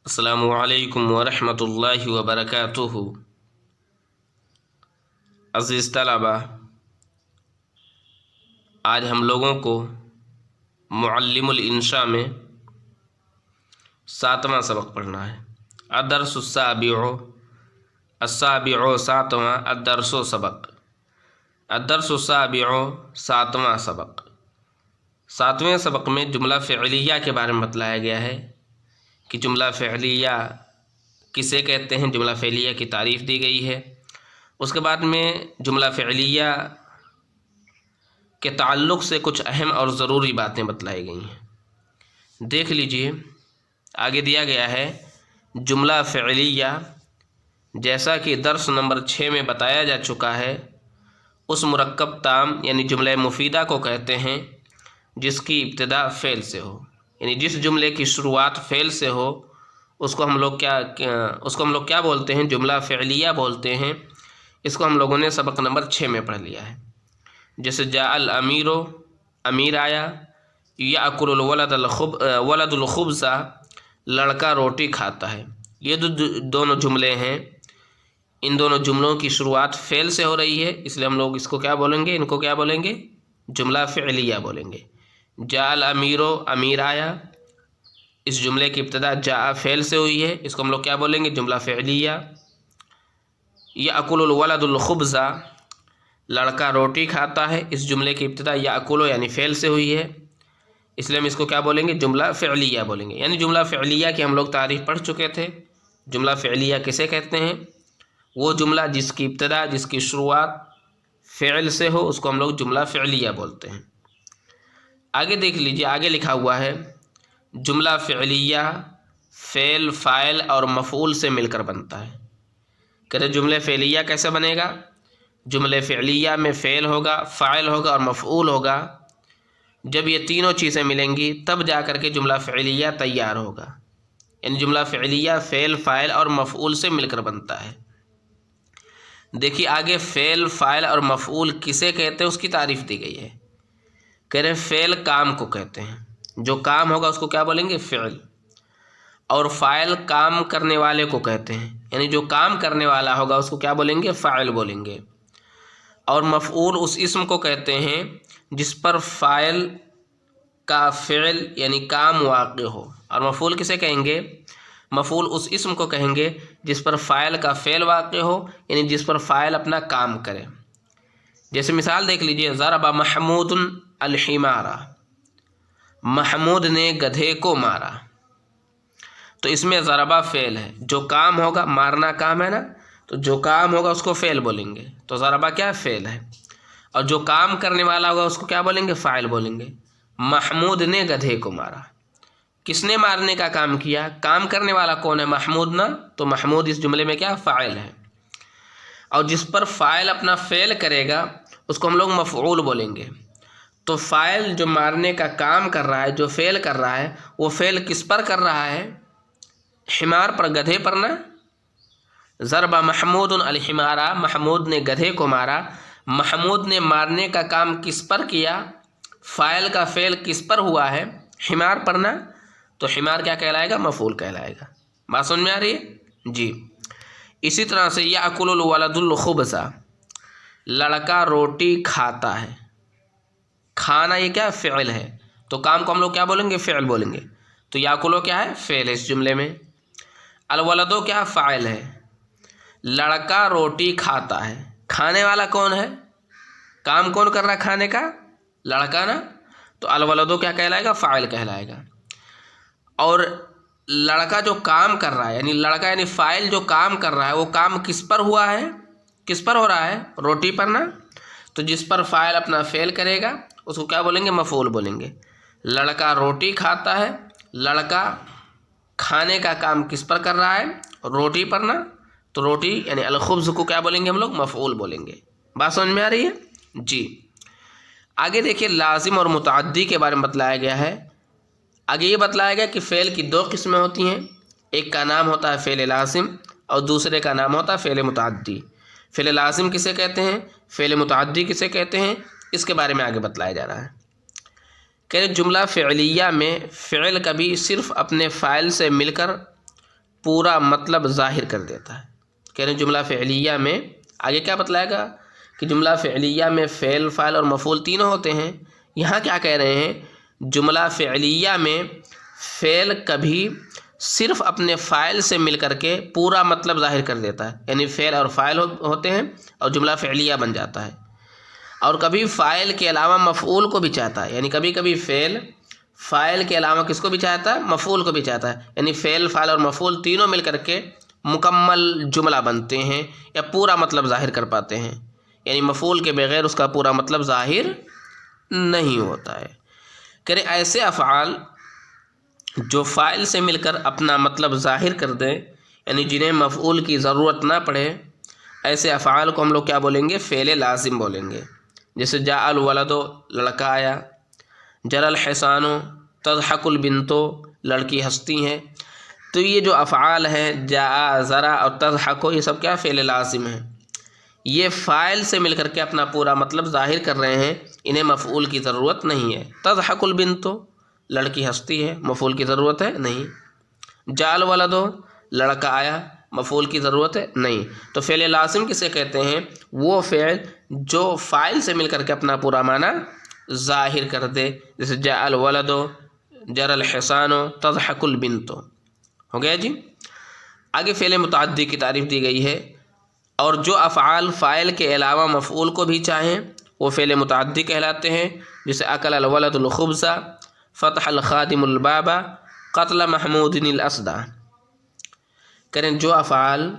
السلام علیکم ورحمۃ اللہ وبرکاتہ۔ عزیز طلبہ، آج ہم لوگوں کو معلم الانشاء میں 7واں سبق پڑھنا ہے۔ الدرس السابع ساتواں الدرس سبق، الدرس السابع 7واں سبق۔ 7ویں سبق میں جملہ فعلیہ کے بارے میں بتلایا گیا ہے کہ جملہ فعلیہ کسے کہتے ہیں، جملہ فعلیہ کی تعریف دی گئی ہے۔ اس کے بعد میں جملہ فعلیہ کے تعلق سے کچھ اہم اور ضروری باتیں بتلائی گئی ہیں۔ دیکھ لیجئے، آگے دیا گیا ہے جملہ فعلیہ جیسا کہ درس نمبر 6 میں بتایا جا چکا ہے، اس مرکب تام یعنی جملہ مفیدہ کو کہتے ہیں جس کی ابتدا فعل سے ہو، یعنی جس جملے کی شروعات فعل سے ہو اس کو ہم لوگ کیا بولتے ہیں، جملہ فعلیہ بولتے ہیں۔ اس کو ہم لوگوں نے سبق نمبر 6 میں پڑھ لیا ہے۔ جیسے جاء الامیر، امیر آیا، یاکل ولد الخبز، لڑکا روٹی کھاتا ہے۔ یہ دونوں جملے ہیں، ان دونوں جملوں کی شروعات فعل سے ہو رہی ہے، اس لیے ہم لوگ اس کو کیا بولیں گے، ان کو کیا بولیں گے، جملہ فعلیہ بولیں گے۔ جاء الامیر، امیر آیا، اس جملے کی ابتدا جاء فعل سے ہوئی ہے، اس کو ہم لوگ کیا بولیں گے، جملہ فعلیہ۔ یاکل الولد الخبز، لڑکا روٹی کھاتا ہے، اس جملے کی ابتدا یاکل یعنی فعل سے ہوئی ہے، اس لیے ہم اس کو کیا بولیں گے، جملہ فعلیہ بولیں گے۔ یعنی جملہ فعلیہ کی ہم لوگ تعریف پڑھ چکے تھے۔ جملہ فعلیہ کسے کہتے ہیں؟ وہ جملہ جس کی ابتدا، جس کی شروعات فعل سے ہو، اس کو ہم لوگ جملہ فعلیہ بولتے ہیں۔ آگے دیکھ لیجیے، آگے لکھا ہوا ہے جملہ فعلیہ فعل، فاعل اور مفعول سے مل کر بنتا ہے۔ کہ جملہ فعلیہ کیسے بنے گا؟ جملہ فعلیہ میں فعل ہوگا، فاعل ہوگا اور مفعول ہوگا۔ جب یہ تینوں چیزیں ملیں گی تب جا کر کے جملہ فعلیہ تیار ہوگا۔ یعنی جملہ فعلیہ فعل، فاعل اور مفعول سے مل کر بنتا ہے۔ دیکھیے آگے فعل، فاعل اور مفعول کسے کہتے ہیں اس کی تعریف دی گئی ہے۔ کہہ رہے فعل کام کو کہتے ہیں، جو کام ہوگا اس کو کیا بولیں گے، فعل۔ اور فاعل کام کرنے والے کو کہتے ہیں، یعنی جو کام کرنے والا ہوگا اس کو کیا بولیں گے، فاعل بولیں گے۔ اور مفعول اس اسم کو کہتے ہیں جس پر فاعل کا فعل یعنی کام واقع ہو۔ اور مفعول کسے کہیں گے؟ مفعول اس اسم کو کہیں گے جس پر فاعل کا فعل واقع ہو، یعنی جس پر فاعل اپنا کام کرے۔ جیسے مثال دیکھ لیجئے، ضرب محمود الحمار، محمود نے گدھے کو مارا۔ تو اس میں ضربہ فعل ہے، جو کام ہوگا، مارنا کام ہے نا، تو جو کام ہوگا اس کو فعل بولیں گے، تو ضربہ کیا فعل ہے۔ اور جو کام کرنے والا ہوگا اس کو کیا بولیں گے، فاعل بولیں گے۔ محمود نے گدھے کو مارا، کس نے مارنے کا کام کیا؟ کام کرنے والا کون ہے؟ محمود نا، تو محمود اس جملے میں کیا، فاعل ہے۔ اور جس پر فاعل اپنا فعل کرے گا اس کو ہم لوگ مفعول بولیں گے۔ تو فاعل جو مارنے کا کام کر رہا ہے، جو فعل کر رہا ہے، وہ فعل کس پر کر رہا ہے؟ حمار پر، گدھے پر نا۔ ضرب محمود الحمار، محمود نے گدھے کو مارا۔ محمود نے مارنے کا کام کس پر کیا؟ فاعل کا فعل کس پر ہوا ہے؟ حمار پر نا، تو حمار کیا کہلائے گا، مفعول کہلائے گا۔ بات سمجھ میں آ رہی ہے جی۔ اسی طرح سے یاکل الولد الخبز، لڑکا روٹی کھاتا ہے۔ کھانا یہ کیا فعل ہے، تو کام کو ہم لوگ کیا بولیں گے، فعل بولیں گے۔ تو یاکلو کیا ہے، فعل ہے اس جملے میں۔ الولدو کیا فاعل ہے، لڑکا روٹی کھاتا ہے۔ کھانے والا کون ہے؟ کام کون کر رہا ہے کھانے کا؟ لڑکا نا، تو الولدو کیا کہلائے گا، فاعل کہلائے گا۔ اور لڑکا جو کام کر رہا ہے، یعنی لڑکا یعنی فاعل جو کام کر رہا ہے، وہ کام کس پر ہوا ہے، کس پر ہو رہا ہے، روٹی پر نا۔ تو جس پر فاعل اپنا فعل کرے گا اس کو کیا بولیں گے، مفعول بولیں گے۔ لڑکا روٹی کھاتا ہے، لڑکا کھانے کا کام کس پر کر رہا ہے، روٹی پر نا، تو روٹی یعنی الخبز کو کیا بولیں گے ہم لوگ، مفعول بولیں گے۔ بات سمجھ میں آ رہی ہے جی۔ آگے دیکھیے لازم اور متعدی کے بارے میں بتلایا گیا ہے۔ آگے یہ بتلایا گیا کہ فعل کی 2 قسمیں ہوتی ہیں، ایک کا نام ہوتا ہے فعل لازم اور دوسرے کا نام ہوتا ہے فعل متعدی۔ فعل لازم کسے کہتے ہیں، فعل متعدی کسے کہتے ہیں، اس کے بارے میں آگے بتلایا جا رہا ہے۔ کہ جملہ فعلیہ میں فعل کبھی صرف اپنے فاعل سے مل کر پورا مطلب ظاہر کر دیتا ہے. کہہ رہے ہیں جملہ فعلیہ میں آگے کیا بتلائے گا کہ جملہ فعلیہ میں فعل، فاعل اور مفعول تینوں ہوتے ہیں. یہاں کیا کہہ رہے ہیں، جملہ فعلیہ میں فعل کبھی صرف اپنے فاعل سے مل کر کے پورا مطلب ظاہر کر دیتا ہے، یعنی فعل اور فاعل ہوتے ہیں اور جملہ فعلیہ بن جاتا ہے. اور کبھی فاعل کے علاوہ مفعول کو بھی چاہتا ہے، یعنی کبھی کبھی فعل فاعل کے علاوہ کس کو بھی چاہتا ہے، مفعول کو بھی چاہتا ہے. یعنی فعل، فاعل اور مفعول تینوں مل کر کے مکمل جملہ بنتے ہیں یا پورا مطلب ظاہر کر پاتے ہیں. یعنی مفعول کے بغیر اس کا پورا مطلب ظاہر نہیں ہوتا ہے. کہ ایسے افعال جو فاعل سے مل کر اپنا مطلب ظاہر کر دیں، یعنی جنہیں مفعول کی ضرورت نہ پڑے، ایسے افعال کو ہم لوگ کیا بولیں گے، فعل لازم بولیں گے. جیسے جاء الولد، لڑکا آیا. جرى الحصان، تضحك البنت، لڑکی ہنستی ہیں. تو یہ جو افعال ہیں جاء، ذرا اور تضحک، یہ سب کیا فعل لازم ہیں. یہ فاعل سے مل کر کے اپنا پورا مطلب ظاہر کر رہے ہیں، انہیں مفعول کی ضرورت نہیں ہے. تضحک البنت، لڑکی ہنستی ہے، مفعول کی ضرورت ہے نہیں. جاء الولد، لڑکا آیا، مفعول کی ضرورت ہے نہیں. تو فعل لازم کسے کہتے ہیں، وہ فعل جو فاعل سے مل کر کے اپنا پورا معنی ظاہر کر دے. جیسے جاء الولد، جرى الحصان، تضحك البنت. ہو گیا جی. آگے فعل متعدی کی تعریف دی گئی ہے، اور جو افعال فاعل کے علاوہ مفعول کو بھی چاہیں وہ فعل متعدی کہلاتے ہیں. جیسے اکل الولد الخبز، فتح الخادم الباب، قتل محمود الاسد. کریں جو افعال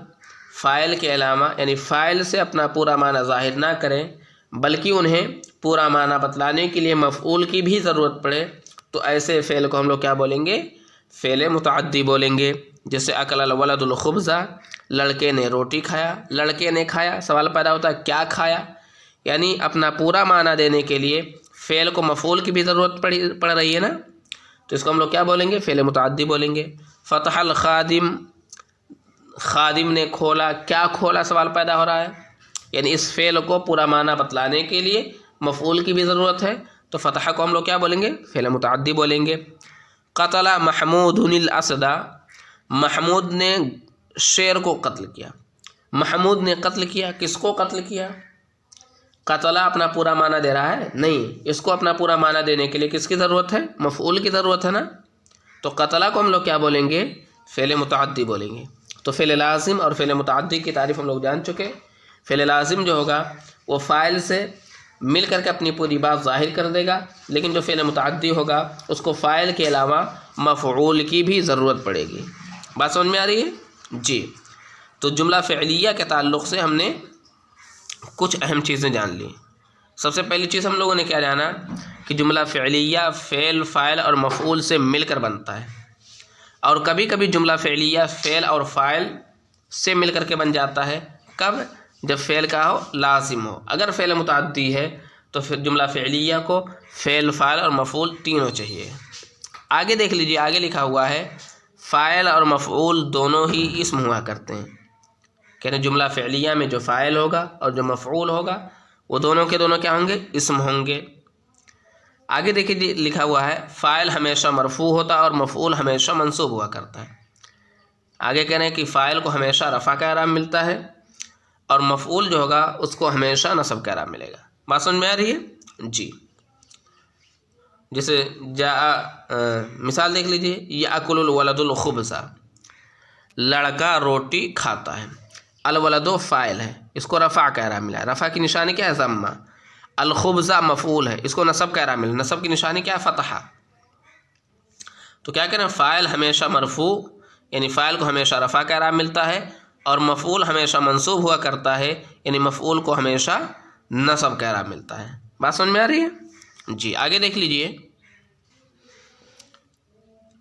فاعل کے علاوہ یعنی فاعل سے اپنا پورا معنی ظاہر نہ کریں بلکہ انہیں پورا معنی بتلانے کے لیے مفعول کی بھی ضرورت پڑے، تو ایسے فعل کو ہم لوگ کیا بولیں گے، فعل متعدی بولیں گے. جیسے اکل الولد الخبز، لڑکے نے روٹی کھایا. لڑکے نے کھایا، سوال پیدا ہوتا ہے کیا کھایا، یعنی اپنا پورا معنی دینے کے لیے فعل کو مفعول کی بھی ضرورت پڑ رہی ہے نا، تو اس کو ہم لوگ کیا بولیں گے، فعل متعدی بولیں گے. فتح الخادم، خادم نے کھولا. کیا کھولا، سوال پیدا ہو رہا ہے، یعنی اس فعل کو پورا معنی بتلانے کے لیے مفعول کی بھی ضرورت ہے، تو فتح کو ہم لوگ کیا بولیں گے، فعل متعدی بولیں گے. قتل محمود الاسد، محمود نے شیر کو قتل کیا. محمود نے قتل کیا، کس کو قتل کیا، قتل اپنا پورا معنی دے رہا ہے نہیں، اس کو اپنا پورا معنی دینے کے لیے کس کی ضرورت ہے، مفعول کی ضرورت ہے نا. تو قتل کو ہم لوگ کیا بولیں گے، فعل متعدی بولیں گے. تو فعل لازم اور فعل متعدی کی تعریف ہم لوگ جان چکے. فعل لازم جو ہوگا وہ فاعل سے مل کر کے اپنی پوری بات ظاہر کر دے گا، لیکن جو فعل متعدی ہوگا اس کو فاعل کے علاوہ مفعول کی بھی ضرورت پڑے گی. بات سمجھ میں آ رہی ہے جی. تو جملہ فعلیہ کے تعلق سے ہم نے کچھ اہم چیزیں جان لی. سب سے پہلی چیز ہم لوگوں نے کیا جانا کہ جملہ فعلیہ فعل، فاعل اور مفعول سے مل کر بنتا ہے، اور کبھی کبھی جملہ فعلیہ فعل اور فاعل سے مل کر کے بن جاتا ہے. کب، جب فعل کا ہو، لازم ہو. اگر فعل متعدی ہے تو پھر جملہ فعلیہ کو فعل، فاعل اور مفعول تینوں چاہیے. آگے دیکھ لیجیے، آگے لکھا ہوا ہے فاعل اور مفعول دونوں ہی اسم ہوا کرتے ہیں. کہتے ہیں جملہ فعلیہ میں جو فاعل ہوگا اور جو مفعول ہوگا وہ دونوں کے دونوں کیا ہوں گے، اسم ہوں گے. آگے دیکھیے لکھا ہوا ہے فاعل ہمیشہ مرفوع ہوتا ہے اور مفعول ہمیشہ منصوب ہوا کرتا ہے. آگے کہہ رہے ہیں کہ فاعل کو ہمیشہ رفع کا اعراب ملتا ہے اور مفعول جو ہوگا اس کو ہمیشہ نصب کا اعراب ملے گا. بات سمجھ میں آ رہی ہے جی. جیسے مثال دیکھ لیجیے، یاکل الولد الخبز، لڑکا روٹی کھاتا ہے. الولد فاعل ہے، اس کو رفع کا اعراب ملا ہے. رفع کی نشانی کیا ہے، ضمہ. الخبز مفعول ہے، اس کو نصب کا اعراب ملا. نصب کی نشانی کیا ہے، فتحہ. تو کیا کہنا، فاعل ہمیشہ مرفوع یعنی فاعل کو ہمیشہ رفع کا اعراب ملتا ہے اور مفعول ہمیشہ منصوب ہوا کرتا ہے یعنی مفعول کو ہمیشہ نصب کا اعراب ملتا ہے. بات سمجھ میں آ رہی ہے جی. آگے دیکھ لیجئے،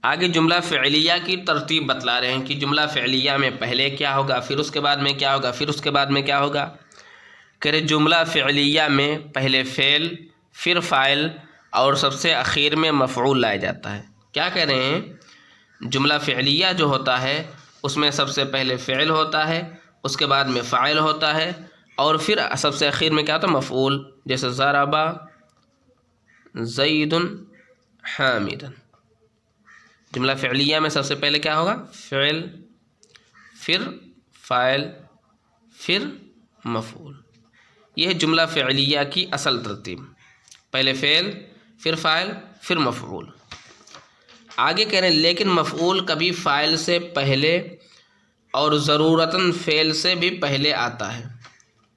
آگے جملہ فعلیہ کی ترتیب بتلا رہے ہیں کہ جملہ فعلیہ میں پہلے کیا ہوگا، پھر اس کے بعد میں کیا ہوگا، پھر اس کے بعد میں کیا ہوگا. کہ جملہ فعلیہ میں پہلے فعل، پھر فاعل اور سب سے اخیر میں مفعول لایا جاتا ہے. کیا کہہ رہے ہیں، جملہ فعلیہ جو ہوتا ہے اس میں سب سے پہلے فعل ہوتا ہے، اس کے بعد میں فاعل ہوتا ہے اور پھر سب سے اخیر میں کیا ہوتا ہے، مفعول. جیسے ضرب زید حامدا. جملہ فعلیہ میں سب سے پہلے کیا ہوگا، فعل، پھر فاعل پھر مفعول. یہ ہے جملہ فعلیہ کی اصل ترتیب، پہلے فعل پھر فاعل پھر مفعول. آگے کہہ رہے ہیں لیکن مفعول کبھی فاعل سے پہلے اور ضرورتاً فعل سے بھی پہلے آتا ہے.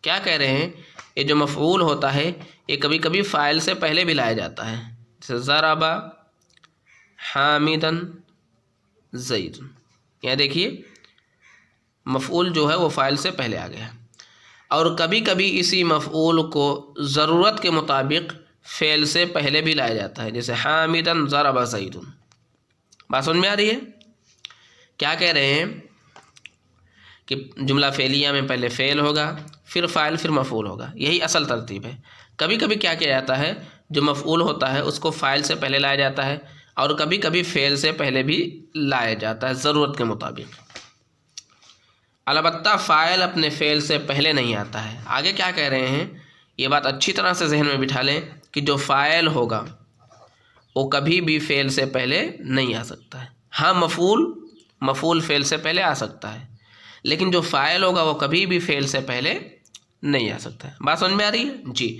کیا کہہ رہے ہیں؟ یہ جو مفعول ہوتا ہے یہ کبھی کبھی فاعل سے پہلے بھی لایا جاتا ہے، جیسے ضرب حامدن زید. یہاں دیکھیے مفعول جو ہے وہ فاعل سے پہلے آ گیا، اور کبھی کبھی اسی مفعول کو ضرورت کے مطابق فعل سے پہلے بھی لایا جاتا ہے، جیسے حامدن ضرب زید. بات سمجھ میں آ رہی ہے؟ کیا کہہ رہے ہیں کہ جملہ فعلیہ میں پہلے فعل ہوگا پھر فاعل پھر مفعول ہوگا، یہی اصل ترتیب ہے. کبھی کبھی کیا کیا جاتا ہے، جو مفعول ہوتا ہے اس کو فاعل سے پہلے لایا جاتا ہے، اور کبھی کبھی فعل سے پہلے بھی لایا جاتا ہے ضرورت کے مطابق. البتہ فاعل اپنے فعل سے پہلے نہیں آتا ہے. آگے کیا کہہ رہے ہیں، یہ بات اچھی طرح سے ذہن میں بٹھا لیں کہ جو فاعل ہوگا وہ کبھی بھی فعل سے پہلے نہیں آ سکتا ہے. ہاں مفعول فعل سے پہلے آ سکتا ہے، لیکن جو فاعل ہوگا وہ کبھی بھی فعل سے پہلے نہیں آ سکتا ہے. بات سمجھ میں آ رہی ہے؟ جی.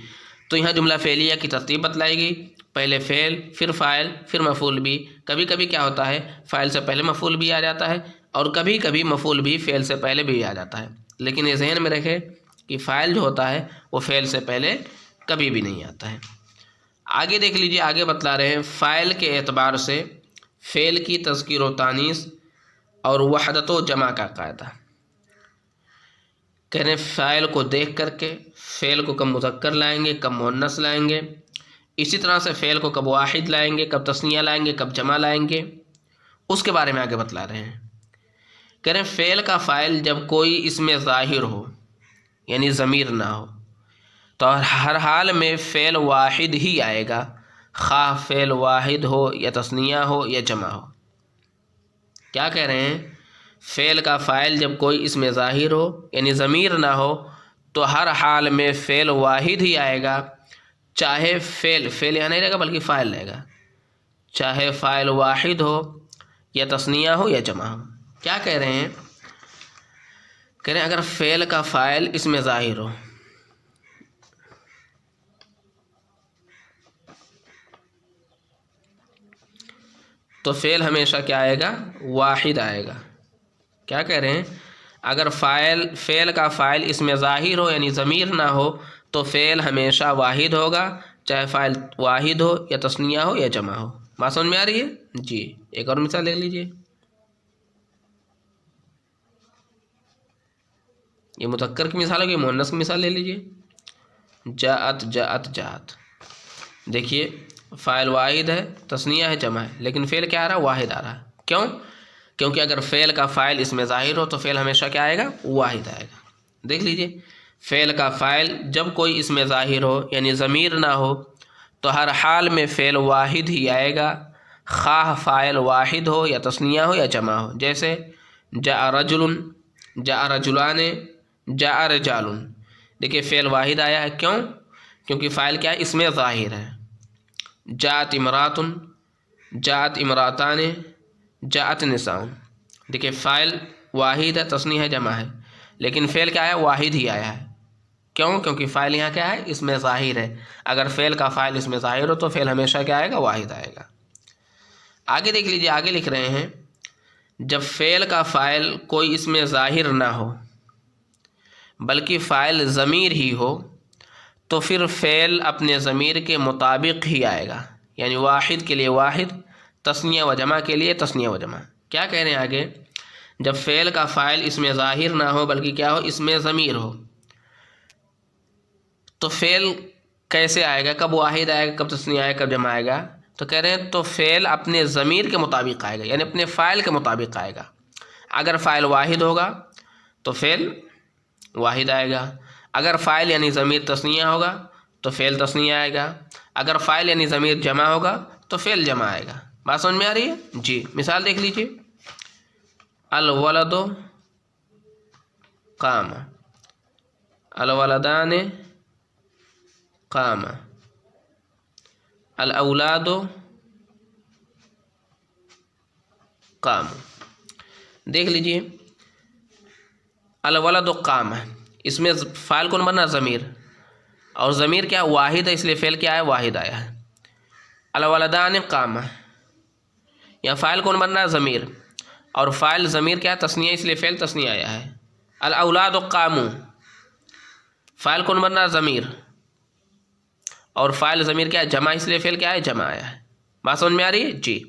تو یہاں جملہ فعلیہ کی ترتیب بتلائی گئی، پہلے فعل پھر فاعل پھر مفعول بھی. کبھی کبھی کیا ہوتا ہے فاعل سے پہلے مفعول بھی آ جاتا ہے، اور کبھی کبھی مفعول بھی فعل سے پہلے بھی آ جاتا ہے. لیکن یہ ذہن میں رکھے کہ فاعل جو ہوتا ہے وہ فعل سے پہلے کبھی بھی نہیں آتا ہے. آگے دیکھ لیجیے، آگے بتلا رہے ہیں فاعل کے اعتبار سے فعل کی تذکیر و تانیث اور وحدت و جمع کا قاعدہ. کہہ رہے ہیں فاعل کو دیکھ کر کے فعل کو کب مذکر لائیں گے کب مؤنث لائیں گے، اسی طرح سے فعل کو کب واحد لائیں گے کب تثنیہ لائیں گے کب جمع لائیں گے، اس کے بارے میں آگے بتلا رہے ہیں. کہہ رہے ہیں فعل کا فاعل جب کوئی اس میں ظاہر ہو یعنی ضمیر نہ ہو تو ہر حال میں فعل واحد ہی آئے گا، خواہ فعل واحد ہو یا تثنیہ ہو یا جمع ہو. کیا کہہ رہے ہیں، فعل کا فاعل جب کوئی اس میں ظاہر ہو یعنی ضمیر نہ ہو تو ہر حال میں فعل واحد ہی آئے گا، چاہے فعل یہاں نہیں رہے گا بلکہ فاعل رہے گا، چاہے فاعل واحد ہو یا تثنیہ ہو یا جمع ہو. کیا کہہ رہے ہیں، کہہ رہے ہیں اگر فعل کا فاعل اس میں ظاہر ہو تو فعل ہمیشہ کیا آئے گا، واحد آئے گا. کیا کہہ رہے ہیں، اگر فعل کا فاعل اس میں ظاہر ہو یعنی ضمیر نہ ہو تو فعل ہمیشہ واحد ہوگا، چاہے فاعل واحد ہو یا تثنیہ ہو یا جمع ہو. بات سمجھ میں آ رہی ہے؟ جی. ایک اور مثال دیکھ لیجیے، یہ مذکر کی مثال ہوگی، مؤنث کی مثال لے لیجیے. جاءت جاءت جاءت. دیکھیے فاعل واحد ہے تثنیہ ہے جمع ہے، لیکن فعل کیا آ رہا ہے، واحد آ رہا ہے. کیوں؟ کیونکہ اگر فعل کا فاعل اس میں ظاہر ہو تو فعل ہمیشہ کیا آئے گا، واحد آئے گا. دیکھ لیجیے فعل کا فاعل جب کوئی اس میں ظاہر ہو یعنی ضمیر نہ ہو تو ہر حال میں فعل واحد ہی آئے گا، خواہ فاعل واحد ہو یا تثنیہ ہو یا جمع ہو. جیسے جاء رجل، جاء رجلان، جاء رجال. دیکھیے فعل واحد آیا ہے، کیوں؟ کیونکہ فاعل کیا ہے، اس میں ظاہر ہے. جاءت امرات، جاءت امراتان، جاءت نساء. دیکھیے فاعل واحد ہے تثنیہ ہے جمع ہے، لیکن فعل کیا ہے، واحد ہی آیا ہے. کیوں؟ کیونکہ فاعل یہاں کیا ہے، اس میں ظاہر ہے. اگر فعل کا فاعل اس میں ظاہر ہو تو فعل ہمیشہ کیا آئے گا، واحد آئے گا. آگے دیکھ لیجیے، آگے لکھ رہے ہیں جب فعل کا فاعل کوئی اس میں ظاہر نہ ہو بلکہ فاعل ضمیر ہی ہو تو پھر فعل اپنے ضمیر کے مطابق ہی آئے گا، یعنی واحد کے لیے واحد، تثنیہ و جمع کے لیے تثنیہ و جمع. کیا کہہ رہے ہیں آگے، جب فعل کا فاعل اس میں ظاہر نہ ہو بلکہ کیا ہو، اس میں ضمیر ہو تو فعل کیسے آئے گا، کب واحد آئے گا کب تثنیہ آئے گا کب جمع آئے گا. تو کہہ رہے ہیں تو فعل اپنے ضمیر کے مطابق آئے گا، یعنی اپنے فاعل کے مطابق آئے گا. اگر فاعل واحد ہوگا تو فعل واحد آئے گا، اگر فاعل یعنی ضمیر تثنیہ ہوگا تو فعل تثنیہ آئے گا، اگر فاعل یعنی ضمیر جمع ہوگا تو فعل جمع آئے گا. بات سمجھ میں آ رہی ہے؟ جی. مثال دیکھ لیجیے، الولد قام، الولدان قام، الاولاد قام. دیکھ لیجیے الولد قام، اس میں فاعل کون بننا؟ ضمیر، اور ضمیر کیا؟ واحد ہے، اس لیے فعل کیا ہے؟ واحد آیا ہے۔ الولدان قام، یا فاعل کون بن رہا ہے؟ ضمیر، اور فاعل ضمیر کیا ہے؟ تثنیہ، اس لیے فعل تثنیہ آیا ہے۔ الاولاد قاموا، فاعل کون بن رہا ہے؟ ضمیر، اور فاعل ضمیر کیا ہے؟ جمع، اس لیے فعل کیا ہے؟ جمع آیا ہے۔ بات سمجھ میں آ رہی ہے؟ جی۔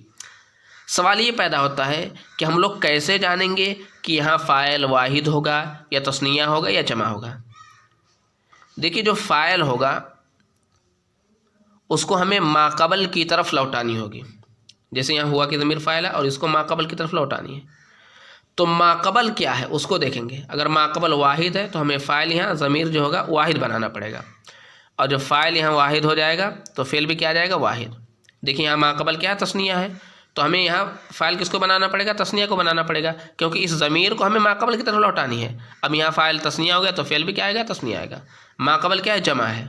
سوال یہ پیدا ہوتا ہے کہ ہم لوگ کیسے جانیں گے کہ یہاں فاعل واحد ہوگا یا تثنیہ ہوگا یا جمع ہوگا؟ دیکھیے جو فاعل ہوگا اس کو ہمیں ماقبل کی طرف لوٹانی ہوگی، جیسے یہاں ہوا کہ ضمیر فاعل ہے اور اس کو ماقبل کی طرف لوٹانی ہے، تو ماقبل کیا ہے اس کو دیکھیں گے۔ اگر ماقبل واحد ہے تو ہمیں فاعل یہاں ضمیر جو ہوگا واحد بنانا پڑے گا، اور جب فاعل یہاں واحد ہو جائے گا تو فعل بھی کیا جائے گا؟ واحد۔ دیکھیں یہاں ماقبل کیا ہے؟ تثنیہ ہے، تو ہمیں یہاں فاعل کس کو بنانا پڑے گا؟ تثنیہ کو بنانا پڑے گا، کیونکہ اس ضمیر کو ہمیں ماقبل کی طرف لوٹانی ہے۔ اب یہاں فاعل تثنیہ ہو گیا تو فعل بھی کیا آئے گا؟ تثنیہ آئے گا۔ ماقبل کیا ہے؟ جمع ہے،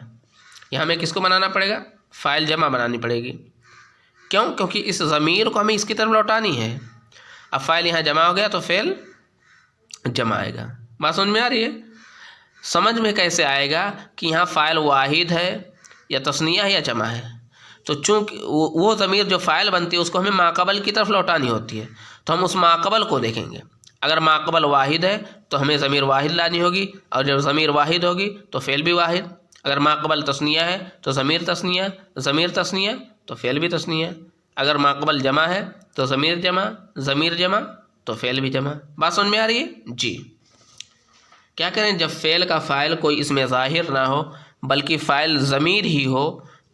یہاں ہمیں کس کو بنانا پڑے گا؟ فاعل جمع بنانی پڑے گی۔ کیوں؟ کیونکہ اس ضمیر کو ہمیں اس کی طرف لوٹانی ہے۔ اب فاعل یہاں جمع ہو گیا تو فعل جمع آئے گا۔ بات سمجھ میں آ رہی ہے؟ سمجھ میں کیسے آئے گا کہ یہاں فاعل واحد ہے یا تثنیہ ہے یا جمع ہے؟ تو چونکہ وہ ضمیر جو فاعل بنتی ہے اس کو ہمیں ماقبل کی طرف لوٹانی ہوتی ہے، تو ہم اس ماقبل کو دیکھیں گے۔ اگر ماقبل واحد ہے تو ہمیں ضمیر واحد لانی ہوگی، اور جب ضمیر واحد ہوگی تو فعل بھی واحد۔ اگر ماقبل تثنیہ ہے تو ضمیر تثنیہ، ضمیر تثنیہ تو فعل بھی تثنیہ۔ اگر ماقبل جمع ہے تو ضمیر جمع، ضمیر جمع تو فعل بھی جمع۔ بات سمجھ میں آ رہی ہے؟ جی۔ کیا کریں؟ جب فعل کا فاعل کوئی اس میں ظاہر نہ ہو بلکہ فاعل ضمیر ہی ہو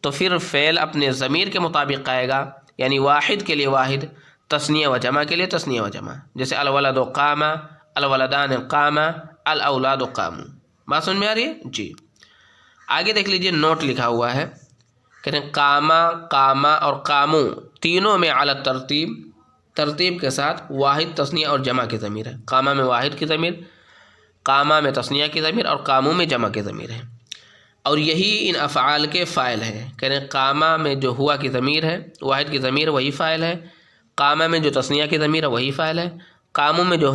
تو پھر فعل اپنے ضمیر کے مطابق آئے گا، یعنی واحد کے لیے واحد، تثنیہ و جمع کے لیے تثنیہ و جمع، جیسے الولد قام، الولدان قام، الاولاد قاموا۔ بات سمجھ میں آ رہی ہے؟ جی۔ آگے دیکھ لیجئے، نوٹ لکھا ہوا ہے، کہتے ہیں قاما، قاما اور قامو تینوں میں علی ترتیب، ترتیب کے ساتھ واحد، تثنیہ اور جمع کی ضمیر ہے۔ قاما میں واحد کی ضمیر، قاما میں تثنیہ کی ضمیر، اور قامو میں جمع کی ضمیر ہے، اور یہی ان افعال کے فاعل ہیں۔ کہتے ہیں قاما میں جو ہوا کی ضمیر ہے، واحد کی ضمیر، وہی فاعل ہے۔ قاما میں جو تثنیہ کی ضمیر ہے وہی فاعل ہے۔ قامو میں جو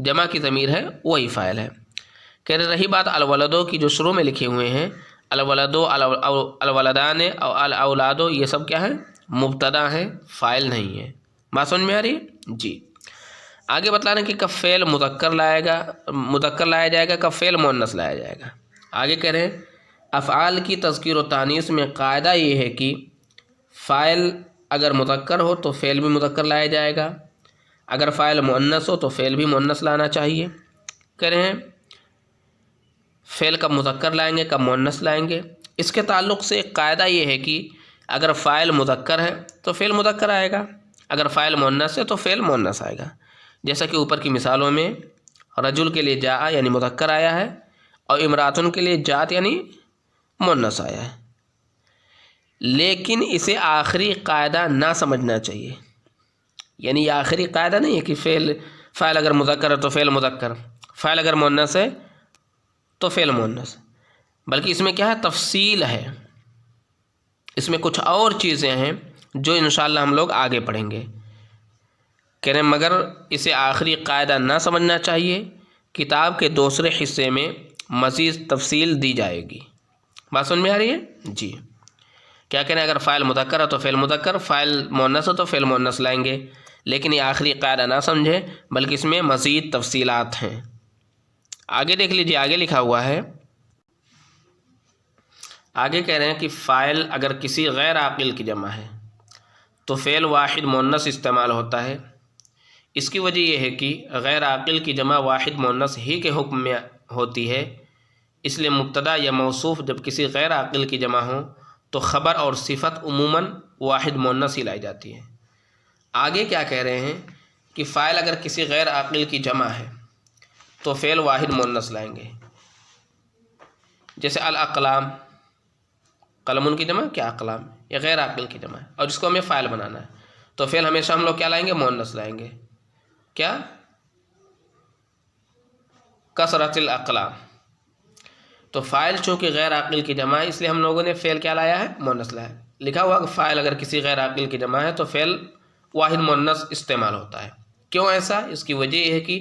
جمع کی ضمیر ہے وہی فاعل ہے۔ کہہ رہے رہی بات الولدوں کی جو شروع میں لکھے ہوئے ہیں، الولدو، الولدان اور الاولادو، یہ سب کیا ہے؟ مبتدا ہیں، فاعل نہیں ہے۔ بات سمجھ میں آ رہی ہے؟ جی۔ آگے بتلانا کہ کب فعل مذکر لایا جائے گا، کب فعل مؤنث لایا جائے گا۔ آگے کہہ رہے ہیں افعال کی تذکیر و تانیث میں قاعدہ یہ ہے کہ فاعل اگر مذکر ہو تو فعل بھی مذکر لایا جائے گا، اگر فاعل مؤنث ہو تو فعل بھی مؤنث لانا چاہیے۔ کہہ رہے ہیں فعل کب مذکر لائیں گے، کب مؤنث لائیں گے؟ اس کے تعلق سے ایک قاعدہ یہ ہے کہ اگر فاعل مذکر ہے تو فعل مذکر آئے گا، اگر فاعل مؤنث ہے تو فعل مؤنث آئے گا۔ جیسا کہ اوپر کی مثالوں میں رجل کے لیے جاء یعنی مذکر آیا ہے، اور امراتن کے لیے جات یعنی مؤنث آیا ہے۔ لیکن اسے آخری قاعدہ نہ سمجھنا چاہیے، یعنی یہ آخری قاعدہ نہیں ہے کہ فاعل اگر مذکر ہے تو فعل مذکر، فاعل اگر مؤنث ہے تو فعل مؤنث، بلکہ اس میں کیا ہے؟ تفصیل ہے، اس میں کچھ اور چیزیں ہیں جو انشاءاللہ ہم لوگ آگے پڑھیں گے۔ کہہ رہے ہیں مگر اسے آخری قاعدہ نہ سمجھنا چاہیے، کتاب کے دوسرے حصے میں مزید تفصیل دی جائے گی۔ بات سمجھ میں آ رہی ہے؟ جی۔ کیا کہہ رہے ہیں اگر فاعل مذکر ہے تو فعل مذکر، فاعل مؤنث ہے تو فعل مؤنث لائیں گے، لیکن یہ آخری قاعدہ نہ سمجھیں بلکہ اس میں مزید تفصیلات ہیں۔ آگے دیکھ لیجیے، آگے لکھا ہوا ہے، آگے کہہ رہے ہیں کہ فاعل اگر کسی غیر عاقل کی جمع ہے تو فعل واحد مؤنث استعمال ہوتا ہے۔ اس کی وجہ یہ ہے کہ غیر عاقل کی جمع واحد مؤنث ہی کے حکم میں ہوتی ہے، اس لیے مبتدا یا موصوف جب کسی غیر عاقل کی جمع ہو تو خبر اور صفت عموماً واحد مؤنث ہی لائی جاتی ہے۔ آگے کیا کہہ رہے ہیں کہ فاعل اگر کسی غیر عاقل کی جمع ہے تو فعل واحد مؤنث لائیں گے، جیسے الاقلام، قلم کی جمع کیا؟ اقلام، یہ غیر عاقل کی جمع ہے اور جس کو ہمیں فاعل بنانا ہے، تو فعل ہمیشہ ہم لوگ کیا لائیں گے؟ مؤنث لائیں گے۔ کیا؟ کثرت الاقلام، تو فاعل چونکہ غیر عاقل کی جمع ہے اس لیے ہم لوگوں نے فعل کیا لایا ہے؟ مؤنث لایا ہے۔ لکھا ہوا کہ فاعل اگر کسی غیر عاقل کی جمع ہے تو فعل واحد مؤنث استعمال ہوتا ہے۔ کیوں ایسا؟ اس کی وجہ یہ ہے کہ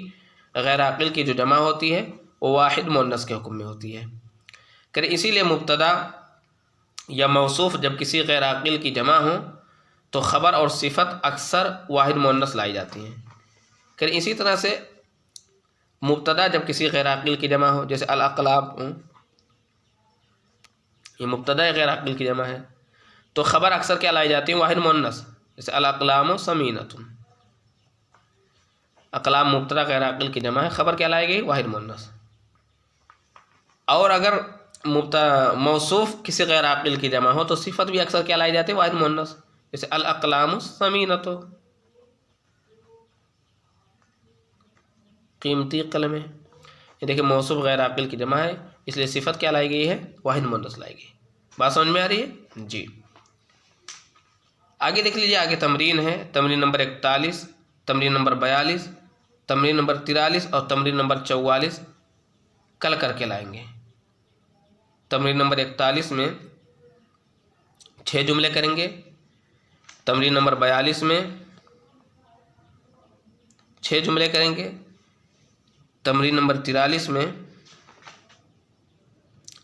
غیر عاقل کی جو جمع ہوتی ہے وہ واحد مؤنث کے حکم میں ہوتی ہے۔ کہ اسی لیے مبتدا یا موصوف جب کسی غیر عاقل کی جمع ہو تو خبر اور صفت اکثر واحد مؤنث لائی جاتی ہیں۔ کہ اسی طرح سے مبتدا جب کسی غیر عاقل کی جمع ہو، جیسے الاقلام، یہ مبتدا غیر عاقل کی جمع ہے، تو خبر اکثر کیا لائی جاتی ہے؟ واحد مؤنث، جیسے الاقلام سمینۃ۔ اقلام مبتدا غیر عاقل کی جمع ہے، خبر کیا لائے گئی؟ واحد مؤنث۔ اور اگر موصوف کسی غیر عاقل کی جمع ہو تو صفت بھی اکثر کیا لائی جاتی ہے؟ واحد مؤنث، جیسے الاقلام سمینۃ، قیمتی قلمیں۔ یہ دیکھیں موصوف غیر عاقل کی جمع ہے، اس لیے صفت کیا لائی گئی ہے؟ واحد مؤنث لائی گئی۔ بات سمجھ میں آ رہی ہے؟ جی آگے دیکھ لیجیے، آگے تمرین ہے، تمرین نمبر 41، تمرین نمبر 42، تمرین نمبر 43 اور تمرین نمبر 44 کل کر کے لائیں گے۔ تمرین نمبر 41 میں 6 جملے کریں گے، تمرین نمبر 42 میں 6 جملے کریں گے، تمرین نمبر 43 میں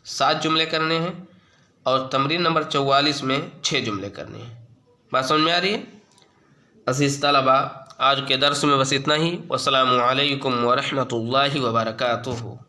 7 جملے کرنے ہیں، اور تمرین نمبر 44 میں 6 جملے کرنے ہیں۔ بات سمجھ میں آ رہی ہے؟ عزیز طلبہ، آج کے درس میں بس اتنا ہی۔ والسلام علیکم ورحمۃ اللہ وبرکاتہ۔